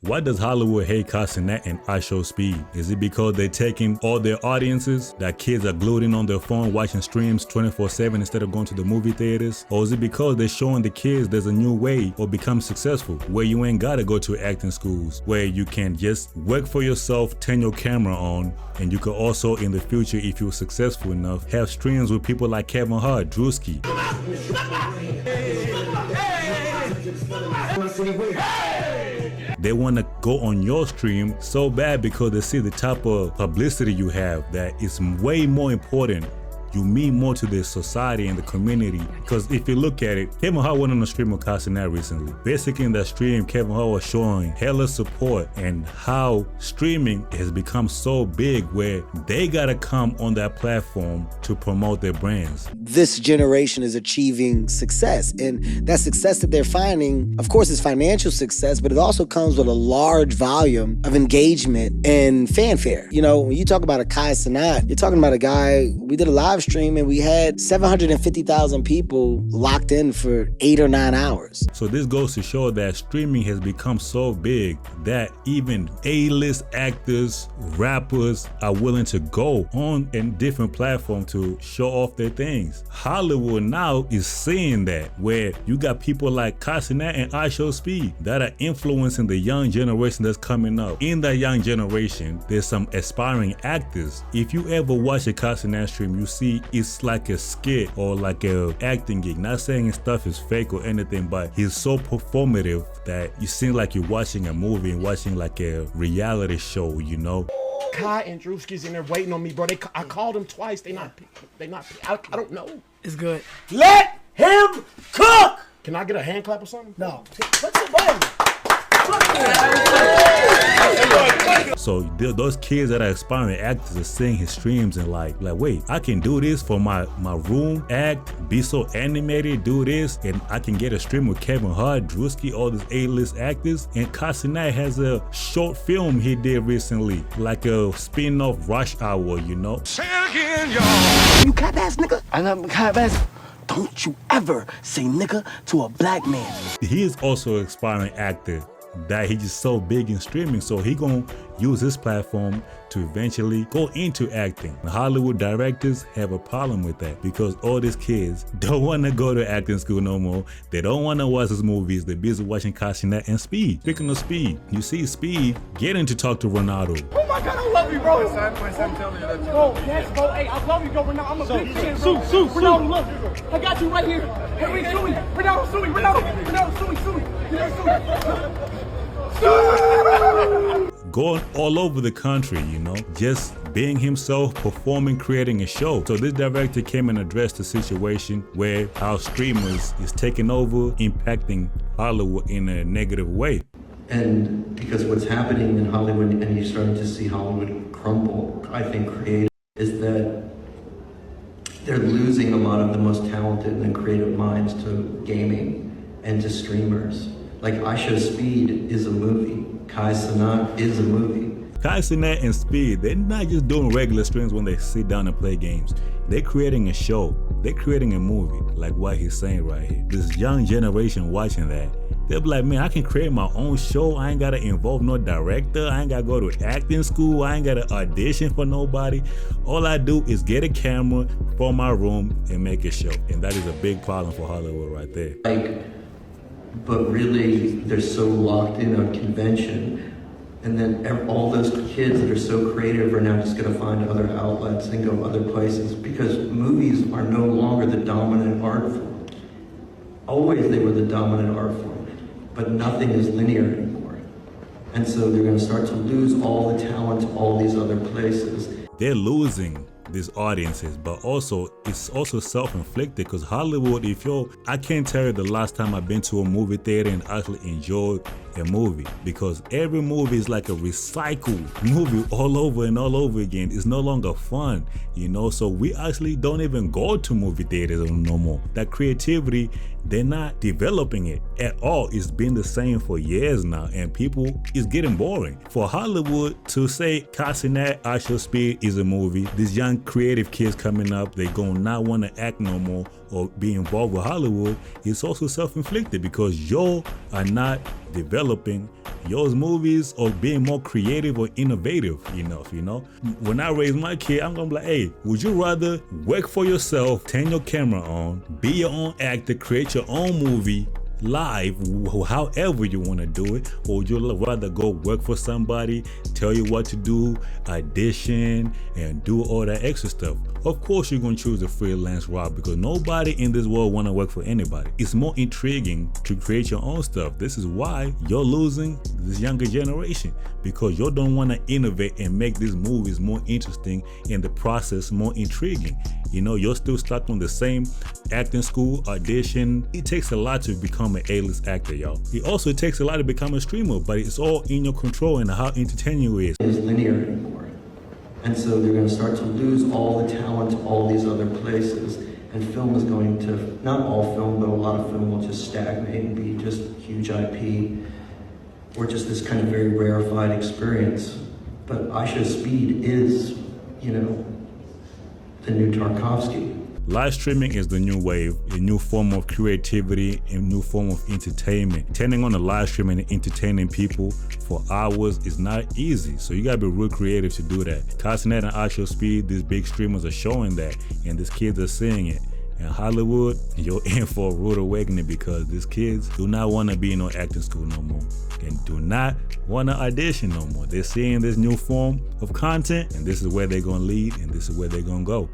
Why does Hollywood hate Cenat and iShowSpeed? Is it because they're taking all their audiences that kids are glued in on their phone watching streams 24/7 instead of going to the movie theaters? Or is it because they're showing the kids there's a new way of becoming successful where you ain't gotta go to acting schools, where you can just work for yourself, turn your camera on, and you could also in the future, if you're successful enough, have streams with people like Kevin Hart, Drewski. They want to go on your stream so bad because they see the type of publicity you have that it's way more important. You mean more to the society and the community. Because if you look at it, Kevin Hart went on a stream with Cenat recently. Basically in that stream, Kevin Hart was showing hella support and how streaming has become so big where they gotta come on that platform to promote their brands. This generation is achieving success, and that success that they're finding, of course, is financial success, but it also comes with a large volume of engagement and fanfare. You know, when you talk about a Cenat, you're talking about a guy, we did a live stream and we had 750,000 people locked in for 8 or 9 hours. So this goes to show that streaming has become so big that even A-list actors, rappers are willing to go on a different platform to show off their things. Hollywood now is seeing that, where you got people like Cenat and iShowSpeed that are influencing the young generation that's coming up. In that young generation, there's some aspiring actors. If you ever watch a Cenat stream, you see it's like a skit or like a acting gig. Not saying his stuff is fake or anything, but he's so performative that you seem like you're watching a movie and watching like a reality show, you know? Kai and Drewski's in there waiting on me, bro. I called them twice. They not. I don't know. It's good. Let him cook. Can I get a hand clap or something? No. What's the button? So those kids that are aspiring actors are seeing his streams and like wait, I can do this for my room act, be so animated, do this, and I can get a stream with Kevin Hart, Drewski, all these A-list actors. And Cenat has a short film he did recently, like a spin-off Rush Hour, you know? Say it again, y'all. You cat ass nigga? I know cat ass. Don't you ever say nigga to a black man. He is also an aspiring actor that he's just so big in streaming, so he gonna use his platform to eventually go into acting. The Hollywood directors have a problem with that because all these kids don't want to go to acting school no more. They don't want to watch his movies. They're busy watching Cenat and Speed. Speaking of Speed, you see Speed getting to talk to Ronaldo. Oh my God, I love you, bro. My son telling you that you Bro, yes, bro. Hey, I love you, bro. Ronaldo, I'm a big fan, bro. Ronaldo, look. I got you right here. Hey, wait, sue me. Ronaldo, sue me. Ronaldo, sue me. Ronaldo, sue me. Going all over the country, you know, just being himself, performing, creating a show. So this director came and addressed the situation where our streamers is taking over, impacting Hollywood in a negative way. And because what's happening in Hollywood, and you're starting to see Hollywood crumble, I think creative, is that they're losing a lot of the most talented and creative minds to gaming and to streamers. Like iShowSpeed is a movie. Cenat is a movie. Cenat and Speed, they're not just doing regular streams when they sit down and play games. They're creating a show. They're creating a movie, like what he's saying right here. This young generation watching that, they'll be like, man, I can create my own show. I ain't gotta involve no director. I ain't gotta go to acting school. I ain't gotta audition for nobody. All I do is get a camera for my room and make a show. And that is a big problem for Hollywood right there. But really, they're so locked in on convention, and then all those kids that are so creative are now just going to find other outlets and go other places because movies are no longer the dominant art form. Always they were the dominant art form, but nothing is linear anymore. And so they're going to start to lose all the talent to all these other places. They're losing these audiences, but also it's also self-inflicted because Hollywood, I can't tell you the last time I've been to a movie theater and actually enjoyed a movie, because every movie is like a recycled movie all over and all over again. It's no longer fun, you know, so we actually don't even go to movie theaters no more. That creativity, they're not developing it at all. It's been the same for years now, and people, it's getting boring. For Hollywood to say Cenat, iShowSpeed is a movie, these young creative kids coming up, they gonna not want to act no more or be involved with Hollywood, it's also self-inflicted because your are not developing your movies or being more creative or innovative enough, you know? When I raise my kid, I'm gonna be like, hey, would you rather work for yourself, turn your camera on, be your own actor, create your own movie, live, however you want to do it, or would you rather go work for somebody, tell you what to do, audition, and do all that extra stuff? Of course you're going to choose the freelance route, because nobody in this world want to work for anybody. It's more intriguing to create your own stuff. This is why you're losing this younger generation, because you don't want to innovate and make these movies more interesting and the process more intriguing. You know, you're still stuck on the same acting school, audition. It takes a lot to become an A-list actor, y'all. It also takes a lot to become a streamer, but it's all in your control and how entertaining it is. Linear anymore. And so they're going to start to lose all the talent to all these other places. And film is going to, not all film, but a lot of film will just stagnate and be just huge IP or just this kind of very rarefied experience. But iShowSpeed is, you know, the new Tarkovsky. Live streaming is the new wave, a new form of creativity, a new form of entertainment. Turning on a live stream and entertaining people for hours is not easy, so you gotta be real creative to do that. Cenat and iShowSpeed, these big streamers are showing that, and these kids are seeing it. In Hollywood, you're in for a rude awakening, because these kids do not want to be in no acting school no more, and do not want to audition no more. They're seeing this new form of content, and this is where they're gonna lead, and this is where they're gonna go.